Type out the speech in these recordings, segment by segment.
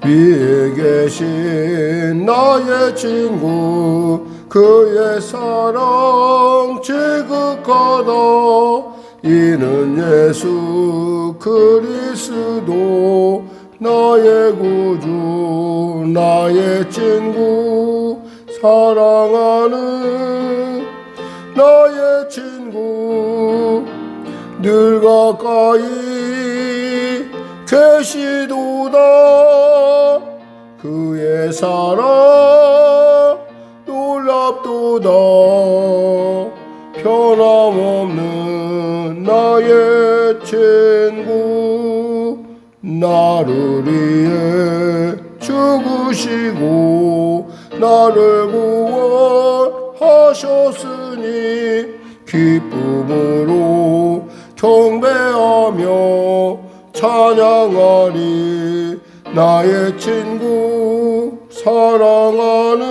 위에 계신 나의 친구 그의 사랑 지극하다. 이는 예수 그리스도 나의 구주 나의 친구 사랑하는 나의 친구 늘 가까이 계시도다. 그의 사랑 놀랍도다. 변함없는 나의 친구 나를 위해 죽으시고 나를 구원하셨으니 기쁨으로 경배하며 찬양하리. 나의 친구 사랑하는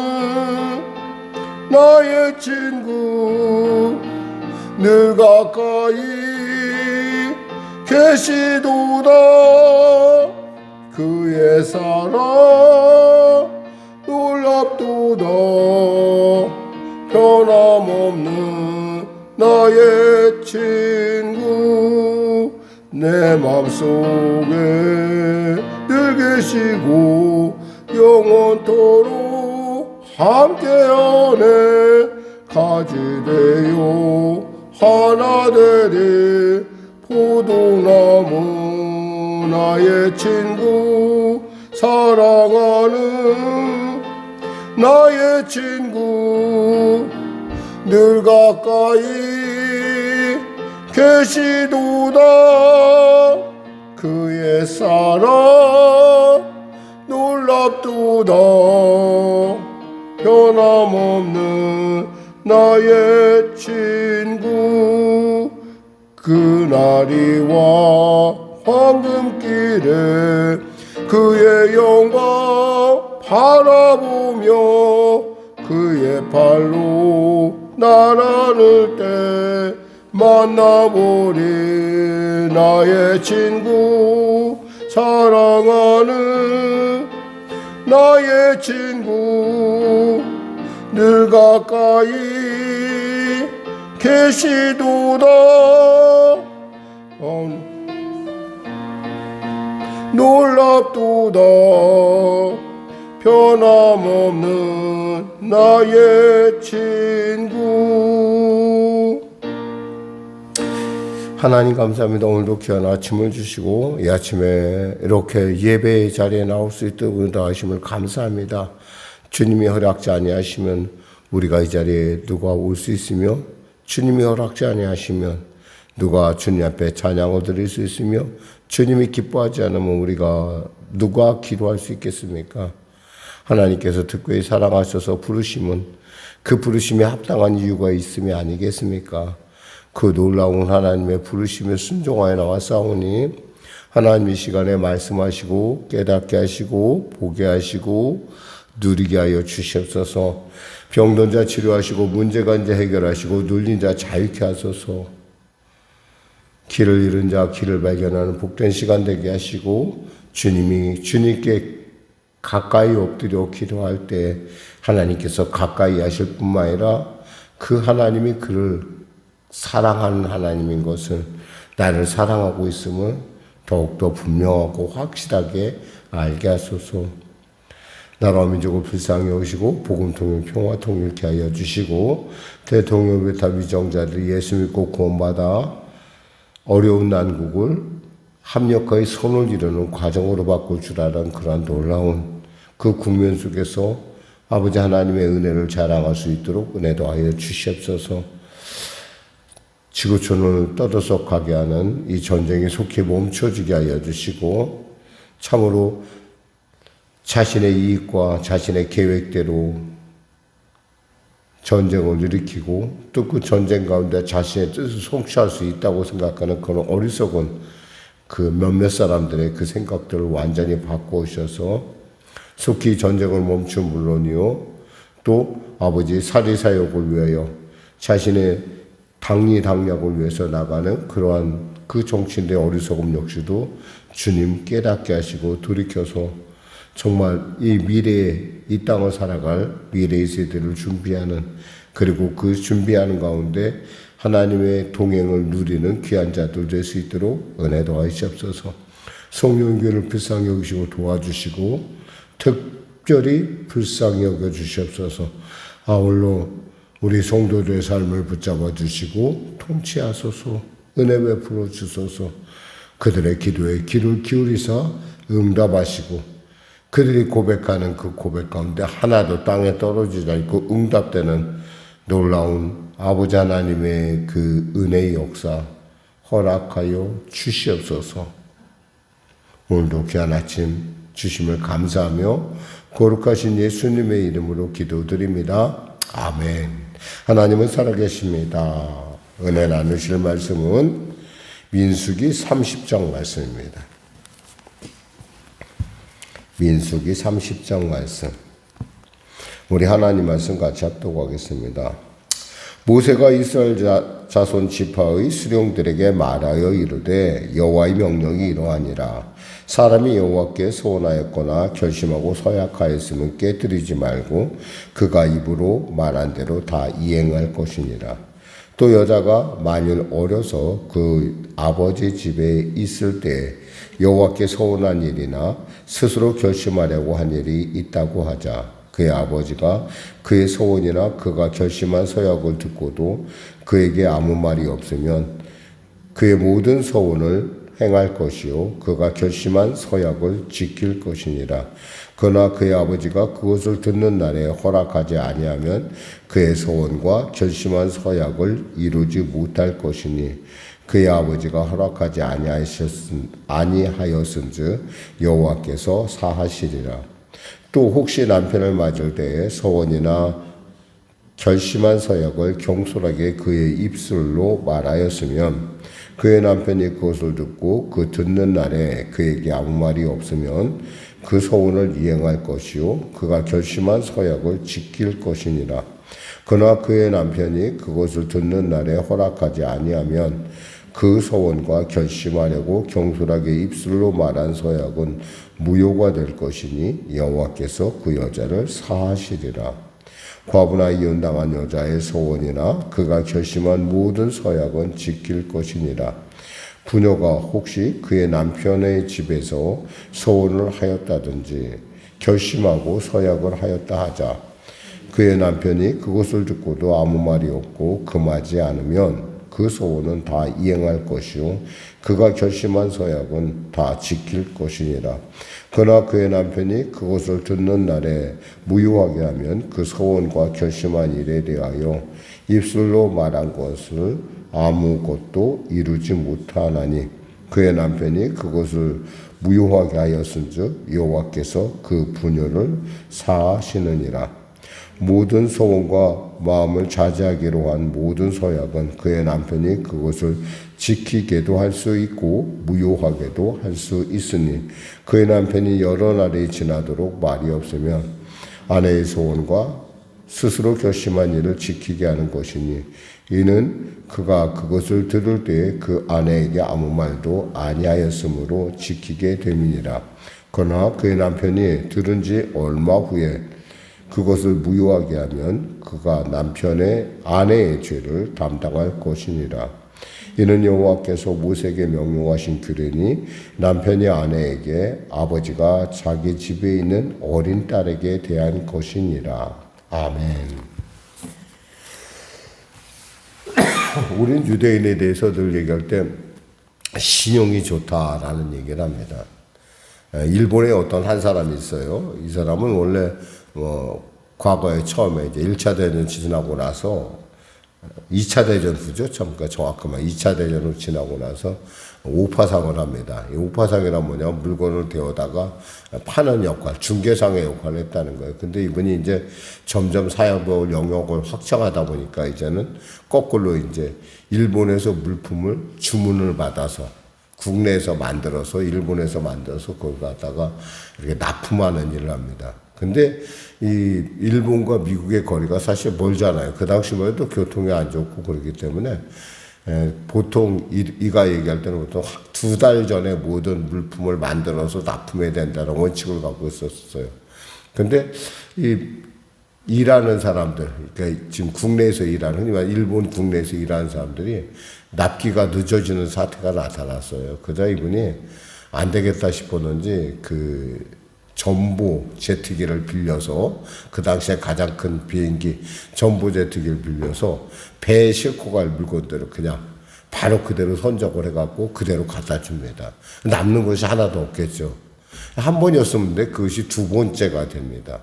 나의 친구 늘 가까이 계시도다. 그의 사랑 놀랍도다. 변함없는 나의 친구 내 맘속에 늘 계시고 영원토록 함께하네. 가지 되어 하나 되리 포도나무 나의 친구 사랑하는 나의 친구 늘 가까이 계시도다. 그의 사랑 놀랍도다. 변함없는 나의 친구 그날이와 황금길에 그의 영광 바라보며 그의 발로 날 안을 때 만나보리. 나의 친구 사랑하는 나의 친구 늘 가까이 계시도다. 놀랍도다. 변함없는 나의 친구. 하나님 감사합니다. 오늘도 귀한 아침을 주시고 이 아침에 이렇게 예배의 자리에 나올 수 있도록 인도하심을 감사합니다. 주님이 허락지 아니하시면 우리가 이 자리에 누가 올 수 있으며 주님이 허락지 아니하시면 누가 주님 앞에 찬양을 드릴 수 있으며 주님이 기뻐하지 않으면 우리가 누가 기도할 수 있겠습니까? 하나님께서 특별히 사랑하셔서 부르심은 그 부르심에 합당한 이유가 있음이 아니겠습니까? 그 놀라운 하나님의 부르심에 순종하여 나왔사오니 하나님 이 시간에 말씀하시고 깨닫게 하시고 보게 하시고 누리게 하여 주시옵소서. 병든 자 치료하시고 문제가 이제 해결하시고 눌린 자 자유케 하소서. 길을 잃은 자 길을 발견하는 복된 시간 되게 하시고 주님이 주님께 가까이 엎드려 기도할 때 하나님께서 가까이 하실 뿐만 아니라 그 하나님이 그를 사랑하는 하나님인 것을 나를 사랑하고 있음을 더욱더 분명하고 확실하게 알게 하소서. 나라와 민족을 불쌍히 여기시고 복음 통일 평화 통일케 하여 주시고 대통령 외타 위정자들이 예수 믿고 구원받아 어려운 난국을 합력하여 선을 이루는 과정으로 바꿀 줄 아는 그러한 놀라운 그 국면 속에서 아버지 하나님의 은혜를 자랑할 수 있도록 은혜도 하여 주시옵소서. 지구촌을 떠들썩하게 하는 이 전쟁이 속히 멈춰지게 하여 주시고 참으로 자신의 이익과 자신의 계획대로 전쟁을 일으키고 또 그 전쟁 가운데 자신의 뜻을 성취할 수 있다고 생각하는 그런 어리석은 그 몇몇 사람들의 그 생각들을 완전히 바꾸셔서 속히 전쟁을 멈춘 물론이요 또 아버지 사리사욕을 위하여 자신의 당리당략을 위해서 나가는 그러한 그 정치인의 어리석음 역시도 주님 깨닫게 하시고 돌이켜서 정말 이 미래에 이 땅을 살아갈 미래의 세대를 준비하는, 그리고 그 준비하는 가운데 하나님의 동행을 누리는 귀한 자들 될 수 있도록 은혜 더하시옵소서. 성령교회를 불쌍히 여기시고 도와주시고 특별히 불쌍히 여겨주시옵소서. 아울러 우리 성도들의 삶을 붙잡아 주시고 통치하소서. 은혜 베풀어 주소서. 그들의 기도에 귀를 기울이사 응답하시고 그들이 고백하는 그 고백 가운데 하나도 땅에 떨어지지 않고 응답되는 놀라운 아버지 하나님의 그 은혜의 역사 허락하여 주시옵소서. 오늘도 귀한 아침 주심을 감사하며 거룩하신 예수님의 이름으로 기도드립니다. 아멘. 하나님은 살아계십니다. 은혜 나누실 말씀은 민수기 30장 말씀입니다. 민수기 30장 말씀. 우리 하나님 말씀 같이 합독하겠습니다. 모세가 이스라엘 자손 지파의 수령들에게 말하여 이르되 여호와의 명령이 이러하니라. 사람이 여호와께 소원하였거나 결심하고 서약하였으면 깨뜨리지 말고 그가 입으로 말한 대로 다 이행할 것이니라. 또 여자가 만일 어려서 그 아버지 집에 있을 때 여호와께 서원한 일이나 스스로 결심하려고 한 일이 있다고 하자. 그의 아버지가 그의 소원이나 그가 결심한 서약을 듣고도 그에게 아무 말이 없으면 그의 모든 소원을 행할 것이요 그가 결심한 서약을 지킬 것이니라. 그러나 그의 아버지가 그것을 듣는 날에 허락하지 아니하면 그의 소원과 결심한 서약을 이루지 못할 것이니 그의 아버지가 허락하지 아니하였은즉 여호와께서 사하시리라. 또 혹시 남편을 맞을 때에 서원이나 결심한 서약을 경솔하게 그의 입술로 말하였으면 그의 남편이 그것을 듣고 그 듣는 날에 그에게 아무 말이 없으면 그 서원을 이행할 것이요 그가 결심한 서약을 지킬 것이니라. 그러나 그의 남편이 그것을 듣는 날에 허락하지 아니하면 그 서원과 결심하려고 경솔하게 입술로 말한 서약은 무효가 될 것이니 여호와께서 그 여자를 사하시리라. 과부나 이혼당한 여자의 서원이나 그가 결심한 모든 서약은 지킬 것이니라. 부녀가 혹시 그의 남편의 집에서 서원을 하였다든지 결심하고 서약을 하였다 하자. 그의 남편이 그것을 듣고도 아무 말이 없고 금하지 않으면 그 서원은 다 이행할 것이요 그가 결심한 서약은 다 지킬 것이니라. 그러나 그의 남편이 그것을 듣는 날에 무효하게 하면 그 서원과 결심한 일에 대하여 입술로 말한 것을 아무것도 이루지 못하나니 그의 남편이 그것을 무효하게 하였은즉 여호와께서 그 부녀를 사하시느니라. 모든 소원과 마음을 자제하기로 한 모든 서약은 그의 남편이 그것을 지키게도 할 수 있고 무효하게도 할 수 있으니 그의 남편이 여러 날이 지나도록 말이 없으면 아내의 소원과 스스로 결심한 일을 지키게 하는 것이니 이는 그가 그것을 들을 때에 그 아내에게 아무 말도 아니하였으므로 지키게 됨이니라. 그러나 그의 남편이 들은 지 얼마 후에 그것을 무효하게 하면 그가 남편의 아내의 죄를 담당할 것이니라. 이는 여호와께서 모세에게 명령하신 규례니 남편이 아내에게 아버지가 자기 집에 있는 어린 딸에게 대한 것이니라. 아멘. 우린 유대인에 대해서 늘 얘기할 때 신용이 좋다라는 얘기를 합니다. 일본에 어떤 한 사람이 있어요. 이 사람은 원래 과거에 처음에 이제 1차 대전 지나고 나서 2차 대전 후죠. 그러니까 정확하면 2차 대전을 지나고 나서 오파상을 합니다. 이 오파상이란 뭐냐면 물건을 데워다가 파는 역할, 중개상의 역할을 했다는 거예요. 근데 이분이 이제 점점 사업을 영역을 확장하다 보니까 이제는 거꾸로 이제 일본에서 물품을 주문을 받아서 국내에서 만들어서 일본에서 만들어서 그걸 갖다가 이렇게 납품하는 일을 합니다. 근데 이 일본과 미국의 거리가 사실 멀잖아요. 그 당시만 해도 교통이 안 좋고 그렇기 때문에 보통 이가 얘기할 때는 보통 2달 전에 모든 물품을 만들어서 납품해야 된다는 원칙을 갖고 있었어요. 근데 일하는 사람들, 그러니까 지금 국내에서 일하는, 흔히 말 일본 국내에서 일하는 사람들이 납기가 늦어지는 사태가 나타났어요. 그러다 이분이 안 되겠다 싶었는지 전보 제트기를 빌려서, 그 당시에 가장 큰 비행기 전보 제트기를 빌려서 배에 싣고 갈 물건들을 그냥 바로 그대로 선적을 해갖고 그대로 갖다 줍니다. 남는 것이 하나도 없겠죠. 한 번이었으면 돼. 그것이 두 번째가 됩니다.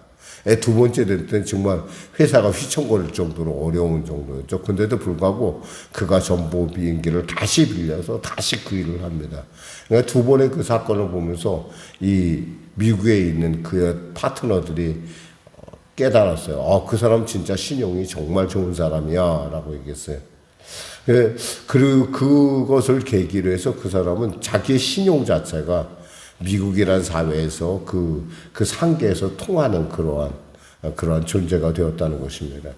두 번째 될 때는 정말 회사가 휘청거릴 정도로 어려운 정도였죠. 근데도 불구하고 그가 전보 비행기를 다시 빌려서 다시 그 일을 합니다. 그러니까 두 번의 그 사건을 보면서 이 미국에 있는 그의 파트너들이 깨달았어요. 그 사람 진짜 신용이 정말 좋은 사람이야 라고 얘기했어요. 그리고 그것을 계기로 해서 그 사람은 자기의 신용 자체가 미국이라는 사회에서 그 상계에서 통하는 그러한 존재가 되었다는 것입니다.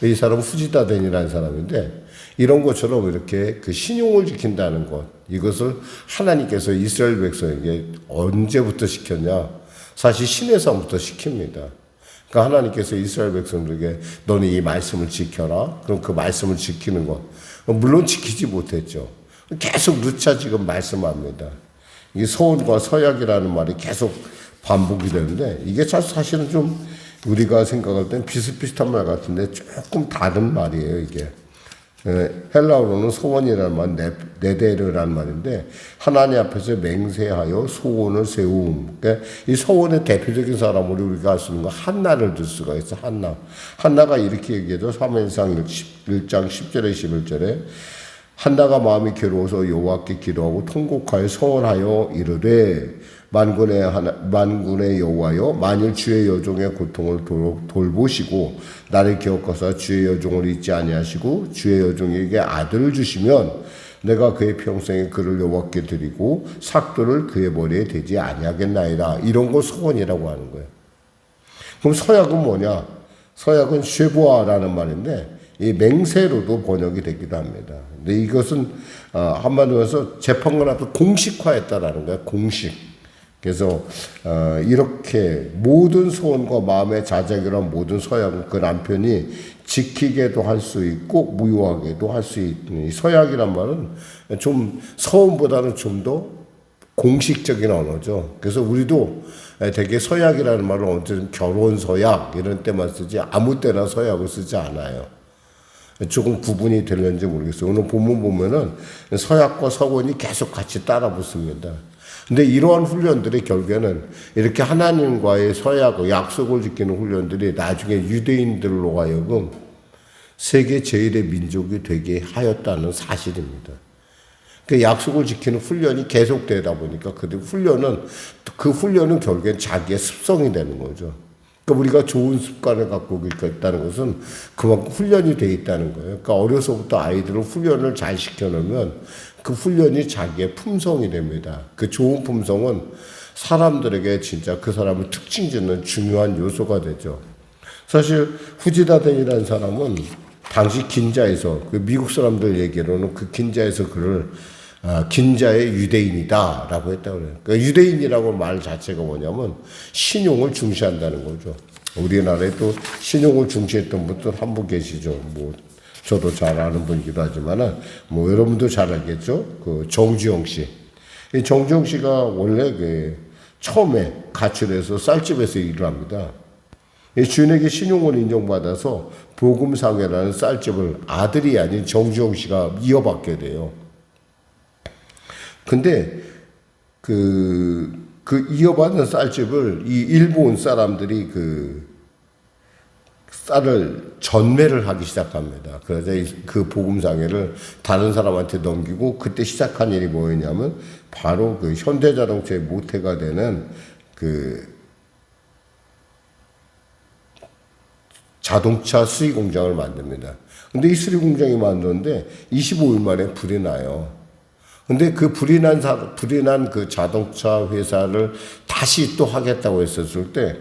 이 사람은 후지다덴이라는 사람인데, 이런 것처럼 이렇게 그 신용을 지킨다는 것, 이것을 하나님께서 이스라엘 백성에게 언제부터 시켰냐? 사실 시내산부터 시킵니다. 그러니까 하나님께서 이스라엘 백성들에게 너는 이 말씀을 지켜라. 그럼 그 말씀을 지키는 것, 물론 지키지 못했죠. 계속 누차 지금 말씀합니다. 이 서원과 서약이라는 말이 계속 반복이 되는데, 이게 사실은 좀 우리가 생각할 땐 비슷비슷한 말 같은데 조금 다른 말이에요, 이게. 헬라어로는 소원이라는 말, 네데르라는 말인데, 하나님 앞에서 맹세하여 소원을 세움. 그러니까 이 소원의 대표적인 사람으로 우리가 알 수 있는 건 한나를 들 수가 있어, 한나. 한나가 이렇게 얘기해줘. 사무엘상 1장 10절에 11절에 한나가 마음이 괴로워서 여호와께 기도하고 통곡하여 소원하여 이르되 만군의 여호와여, 만일 주의 여종의 고통을 돌보시고 나를 기억하사 주의 여종을 잊지 아니하시고 주의 여종에게 아들을 주시면 내가 그의 평생에 그를 여호와께 드리고 삭도를 그의 머리에 대지 아니하겠나이다. 이런 거 소원이라고 하는 거예요. 그럼 서약은 뭐냐? 서약은 쉐보아라는 말인데 이 맹세로도 번역이 되기도 합니다. 근데 이것은 한마디로 해서 재판관 앞에 공식화했다라는 거예요. 공식. 그래서 이렇게 모든 소원과 마음의 자작이란 모든 서약은 그 남편이 지키게도 할 수 있고 무효하게도 할 수 있는, 이 서약이란 말은 좀 서원보다는 좀 더 공식적인 언어죠. 그래서 우리도 되게 서약이라는 말을 언제든 결혼 서약 이런 때만 쓰지 아무 때나 서약을 쓰지 않아요. 조금 구분이 되는지 모르겠어요. 오늘 본문 보면은 서약과 서원이 계속 같이 따라 붙습니다. 근데 이러한 훈련들이 결국에는 이렇게 하나님과의 서약과 약속을 지키는 훈련들이 나중에 유대인들로 하여금 세계 제일의 민족이 되게 하였다는 사실입니다. 그 약속을 지키는 훈련이 계속되다 보니까 그 훈련은 결국엔 자기의 습성이 되는 거죠. 그러니까 우리가 좋은 습관을 갖고 있다는 것은 그만큼 훈련이 돼 있다는 거예요. 그러니까 어려서부터 아이들을 훈련을 잘 시켜놓으면 그 훈련이 자기의 품성이 됩니다. 그 좋은 품성은 사람들에게 진짜 그 사람을 특징 짓는 중요한 요소가 되죠. 사실 후지다덴이라는 사람은 당시 긴자에서, 그 미국 사람들 얘기로는 그 긴자에서 그를 긴자의 유대인이다라고 했다고 그래요. 그러니까 유대인이라고 말 자체가 뭐냐면 신용을 중시한다는 거죠. 우리나라에 또 신용을 중시했던 분들 한 분 계시죠. 뭐 저도 잘 아는 분이기도 하지만은 뭐 여러분도 잘 알겠죠. 그 정주영 씨. 이 정주영 씨가 원래 그 처음에 가출해서 쌀집에서 일을 합니다. 이 주인에게 신용을 인정받아서 복음상회라는 쌀집을 아들이 아닌 정주영 씨가 이어받게 돼요. 근데 그 이어받은 쌀집을 이 일본 사람들이 그 쌀을 전매를 하기 시작합니다. 그래서 그 복음상회를 다른 사람한테 넘기고, 그때 시작한 일이 뭐였냐면 바로 그 현대자동차의 모태가 되는 그 자동차 수리 공장을 만듭니다. 근데 이 수리 공장이 만드는데 25일 만에 불이 나요. 근데 그 불이 난 그 자동차 회사를 다시 또 하겠다고 했었을 때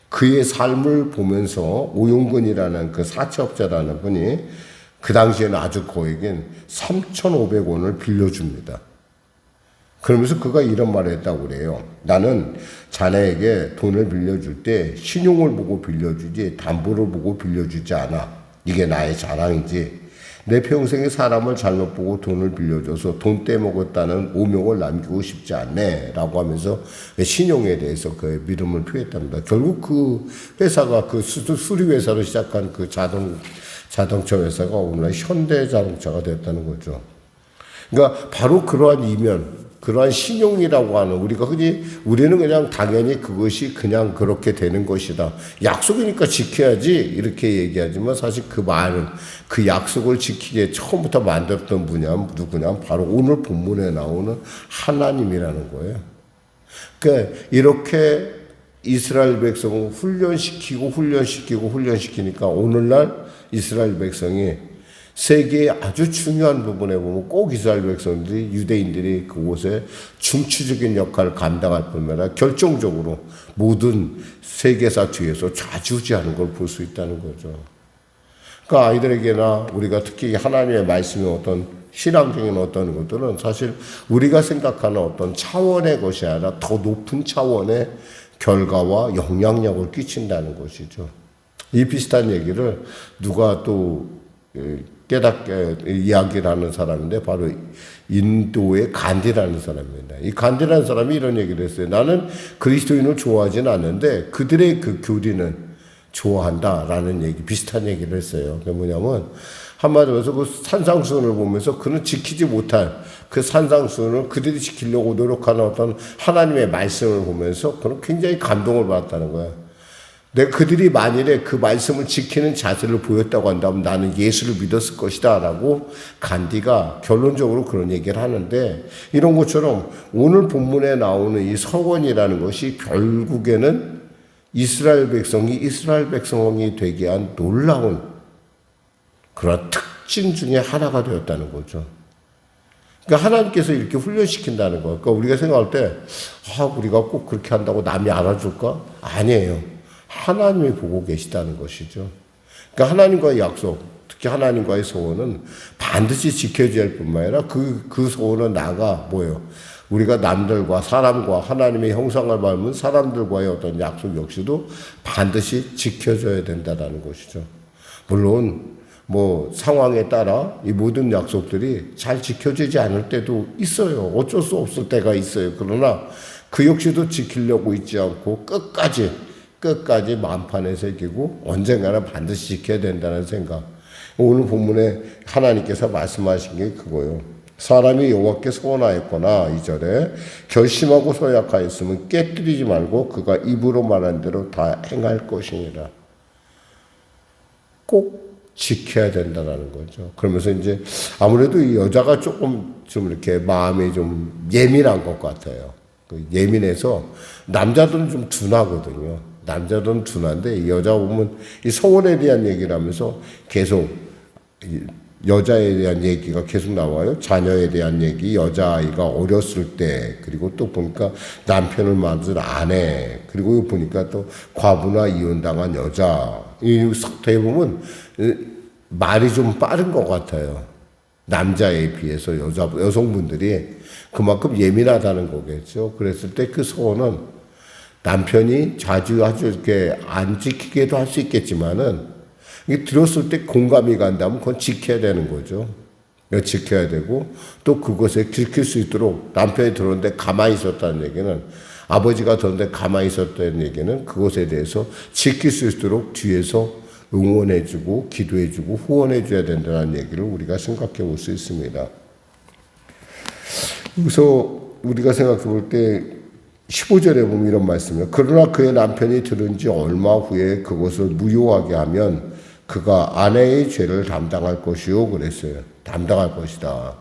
그의 삶을 보면서 오용근이라는 그 사채업자라는 분이 그 당시에는 아주 고액인 3,500원을 빌려줍니다. 그러면서 그가 이런 말을 했다고 그래요. 나는 자네에게 돈을 빌려줄 때 신용을 보고 빌려주지 담보를 보고 빌려주지 않아. 이게 나의 자랑이지. 내 평생에 사람을 잘못 보고 돈을 빌려줘서 돈 떼먹었다는 오명을 남기고 싶지 않네 라고 하면서 신용에 대해서 그의 믿음을 표했답니다. 결국 그 회사가 그 수리회사로 시작한 그 자동차 회사가 오늘날 현대자동차가 됐다는 거죠. 그러니까 바로 그러한 이면, 그러한 신용이라고 하는, 우리는 그냥 당연히 그것이 그냥 그렇게 되는 것이다. 약속이니까 지켜야지 이렇게 얘기하지만 사실 그 말은, 그 약속을 지키게 처음부터 만들었던 누구냐? 바로 오늘 본문에 나오는 하나님이라는 거예요. 그러니까 이렇게 이스라엘 백성을 훈련시키니까 오늘날 이스라엘 백성이 세계의 아주 중요한 부분에 보면 꼭 이스라엘 백성들이, 유대인들이 그곳에 중추적인 역할을 감당할 뿐만 아니라 결정적으로 모든 세계사 뒤에서 좌지우지하는 걸 볼 수 있다는 거죠. 그러니까 아이들에게나 우리가 특히 하나님의 말씀의 어떤 신앙적인 어떤 것들은 사실 우리가 생각하는 어떤 차원의 것이 아니라 더 높은 차원의 결과와 영향력을 끼친다는 것이죠. 이 비슷한 얘기를 누가 또 깨닫게 이야기를 하는 사람인데 바로 인도의 간디라는 사람입니다. 이 간디라는 사람이 이런 얘기를 했어요. 나는 그리스도인을 좋아하지는 않는데 그들의 그 교리는 좋아한다라는 얘기, 비슷한 얘기를 했어요. 그게 뭐냐면 한마디로 해서 그 산상수훈을 보면서 그는 지키지 못할 그 산상수훈을 그들이 지키려고 노력하는 어떤 하나님의 말씀을 보면서 그는 굉장히 감동을 받았다는 거예요. 그들이 만일에 그 말씀을 지키는 자세를 보였다고 한다면 나는 예수를 믿었을 것이다 라고 간디가 결론적으로 그런 얘기를 하는데, 이런 것처럼 오늘 본문에 나오는 이 서원이라는 것이 결국에는 이스라엘 백성이 되게 한 놀라운 그런 특징 중에 하나가 되었다는 거죠. 그러니까 하나님께서 이렇게 훈련시킨다는 거. 그러니까 우리가 생각할 때 우리가 꼭 그렇게 한다고 남이 알아줄까? 아니에요. 하나님이 보고 계시다는 것이죠. 그러니까 하나님과의 약속, 특히 하나님과의 소원은 반드시 지켜져야 할 뿐만 아니라 그 소원은 뭐예요? 우리가 남들과 사람과 하나님의 형상을 닮은 사람들과의 어떤 약속 역시도 반드시 지켜져야 된다는 것이죠. 물론 상황에 따라 이 모든 약속들이 잘 지켜지지 않을 때도 있어요. 어쩔 수 없을 때가 있어요. 그러나 그 역시도 지키려고 있지 않고 끝까지 만판에 새기고 언젠가는 반드시 지켜야 된다는 생각. 오늘 본문에 하나님께서 말씀하신 게 그거예요. 사람이 여호와께 소원하였거나 2절에 결심하고 서약하였으면 깨뜨리지 말고 그가 입으로 말한 대로 다 행할 것이니라. 꼭 지켜야 된다는 거죠. 그러면서 이제 아무래도 이 여자가 좀 이렇게 마음이 좀 예민한 것 같아요. 예민해서 남자들은 좀 둔하거든요. 남자들은 둔한데 여자 보면 이 서원에 대한 얘기를 하면서 계속 여자에 대한 얘기가 계속 나와요. 자녀에 대한 얘기, 여자아이가 어렸을 때, 그리고 또 보니까 남편을 맞은 아내, 그리고 보니까 또 과부나 이혼당한 여자. 이 사태에 보면 말이 좀 빠른 것 같아요. 남자에 비해서 여성분들이 그만큼 예민하다는 거겠죠. 그랬을 때 그 소원은 남편이 자주 아주 이렇게 안 지키게도 할 수 있겠지만은 이게 들었을 때 공감이 간다면 그건 지켜야 되는 거죠. 지켜야 되고 또 그것에 지킬 수 있도록 남편이 들었는데 가만히 있었다는 얘기는, 아버지가 들었는데 가만히 있었다는 얘기는 그것에 대해서 지킬 수 있도록 뒤에서 응원해주고 기도해주고 후원해줘야 된다는 얘기를 우리가 생각해 볼 수 있습니다. 그래서 우리가 생각해 볼 때 15절에 보면 이런 말씀이에요. 그러나 그의 남편이 들은 지 얼마 후에 그것을 무효하게 하면 그가 아내의 죄를 담당할 것이요 그랬어요. 담당할 것이다.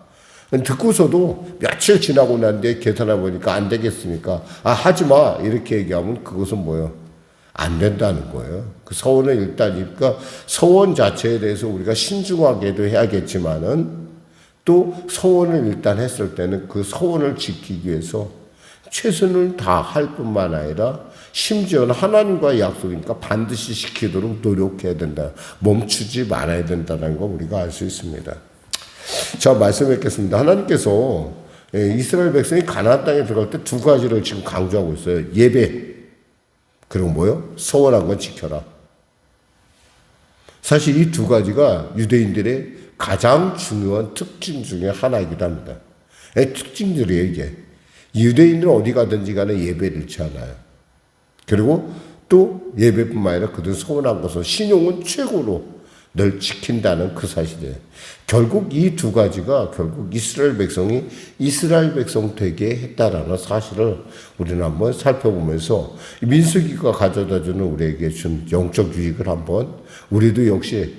듣고서도 며칠 지나고 난 뒤에 계산해 보니까 안 되겠으니까 하지마 이렇게 얘기하면 그것은 뭐예요? 안 된다는 거예요. 그 서원은 일단, 그러니까 서원 자체에 대해서 우리가 신중하게도 해야겠지만은 또 서원을 일단 했을 때는 그 서원을 지키기 위해서 최선을 다할 뿐만 아니라 심지어는 하나님과의 약속이니까 반드시 지키도록 노력해야 된다. 멈추지 말아야 된다는 거 우리가 알 수 있습니다. 자, 말씀드리겠습니다. 하나님께서 이스라엘 백성이 가나안 땅에 들어갈 때 두 가지를 지금 강조하고 있어요. 예배, 그리고 뭐요? 서원한 건 지켜라. 사실 이 두 가지가 유대인들의 가장 중요한 특징 중에 하나이기도 합니다. 특징들이에요, 이게. 유대인들은 어디 가든지 간에 예배를 잃지 않아요. 그리고 또 예배뿐만 아니라 그들 서원한 것은 신용은 최고로 늘 지킨다는 그 사실이에요. 결국 이 두 가지가 결국 이스라엘 백성이 이스라엘 백성 되게 했다라는 사실을 우리는 한번 살펴보면서 민수기가 가져다주는 우리에게 준 영적 유익을 한번 우리도 역시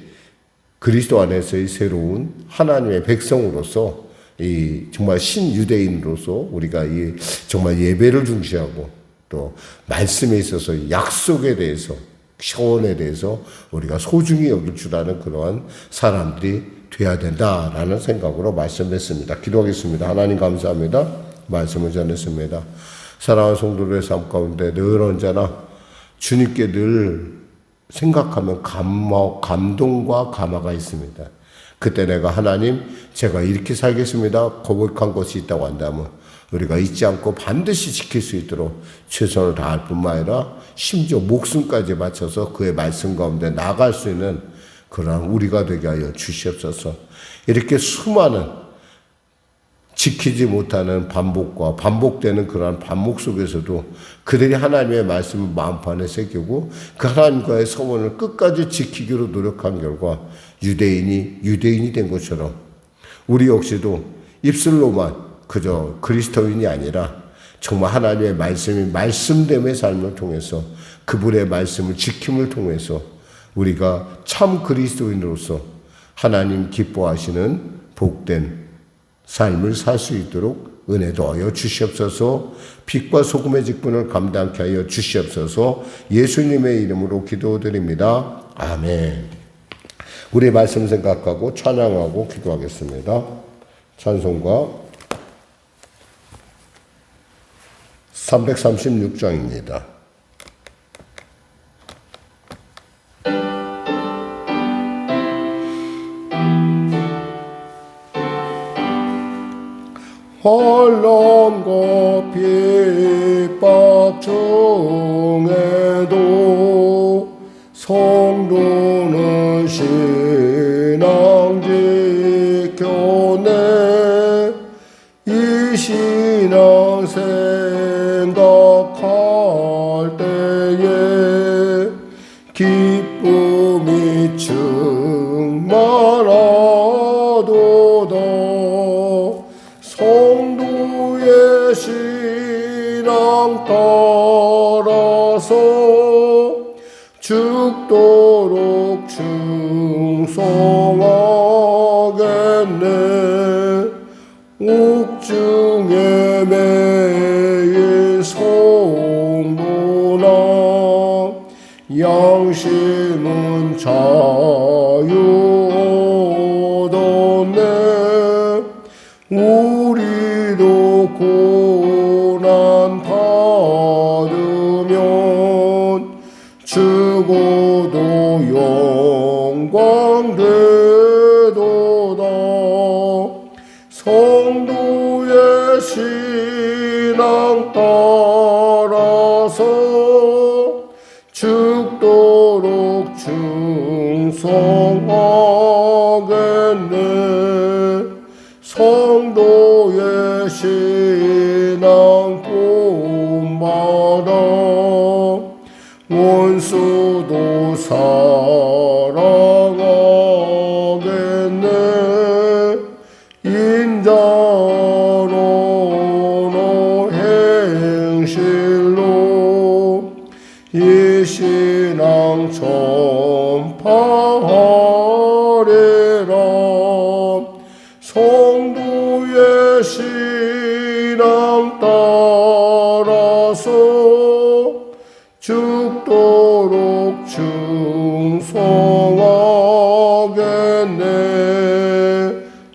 그리스도 안에서의 새로운 하나님의 백성으로서 이 정말 신유대인으로서 우리가 이 정말 예배를 중시하고 또 말씀에 있어서 약속에 대해서 서원에 대해서 우리가 소중히 여길 줄 아는 그러한 사람들이 돼야 된다라는 생각으로 말씀했습니다. 기도하겠습니다. 하나님 감사합니다. 말씀을 전했습니다. 사랑하는 성도들의 삶 가운데 늘 언제나 주님께 늘 생각하면 감동과 감화가 있습니다. 그때 내가 하나님 제가 이렇게 살겠습니다 고백한 것이 있다고 한다면 우리가 잊지 않고 반드시 지킬 수 있도록 최선을 다할 뿐만 아니라 심지어 목숨까지 바쳐서 그의 말씀 가운데 나아갈 수 있는 그러한 우리가 되게 하여 주시옵소서. 이렇게 수많은 지키지 못하는 반복과 반복되는 그러한 반복 속에서도 그들이 하나님의 말씀을 마음판에 새기고 그 하나님과의 서원을 끝까지 지키기로 노력한 결과 유대인이 된 것처럼 우리 역시도 입술로만 그저 그리스도인이 아니라 정말 하나님의 말씀이 말씀됨의 삶을 통해서 그분의 말씀을 지킴을 통해서 우리가 참 그리스도인으로서 하나님 기뻐하시는 복된 삶을 살 수 있도록 은혜도 하여 주시옵소서. 빛과 소금의 직분을 감당케 하여 주시옵소서. 예수님의 이름으로 기도드립니다. 아멘. 우리 말씀 생각하고 찬양하고 기도하겠습니다. 찬송가 336장입니다. 환난과 핍박 중에도 성도는 신앙 지켜내 이 신앙 생각할 때에 기쁨이 충만하도다. 성도의 신앙 따라서 죽도록 충성하겠네. 옥중에 매일 성도나 양심은 자유 얻었네. 우리도 고난 받으면 죽어도 영광 되도다. 성도의 신앙 따라서 죽도록 충성하겠네. 성도의 신앙 본받아 원수도 사랑하겠네. 인자로노 행실로 이 신앙 전파하리라. 성도의 신앙 따라서 죽도록 충성하겠네.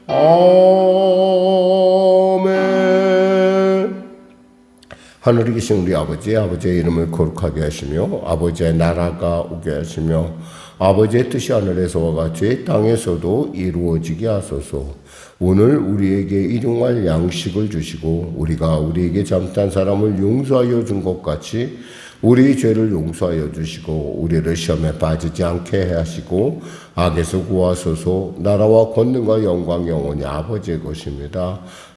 아멘. 하늘에 계신 우리 아버지의 이름을 거룩하게 하시며 아버지의 나라가 오게 하시며 아버지의 뜻이 하늘에서와 같이 땅에서도 이루어지게 하소서. 오늘 우리에게 일용할 양식을 주시고 우리가 우리에게 잘못한 사람을 용서하여 준 것 같이 우리 죄를 용서하여 주시고 우리를 시험에 빠지지 않게 하시고 악에서 구하소서. 나라와 권능과 영광 영원히 아버지의 것입니다.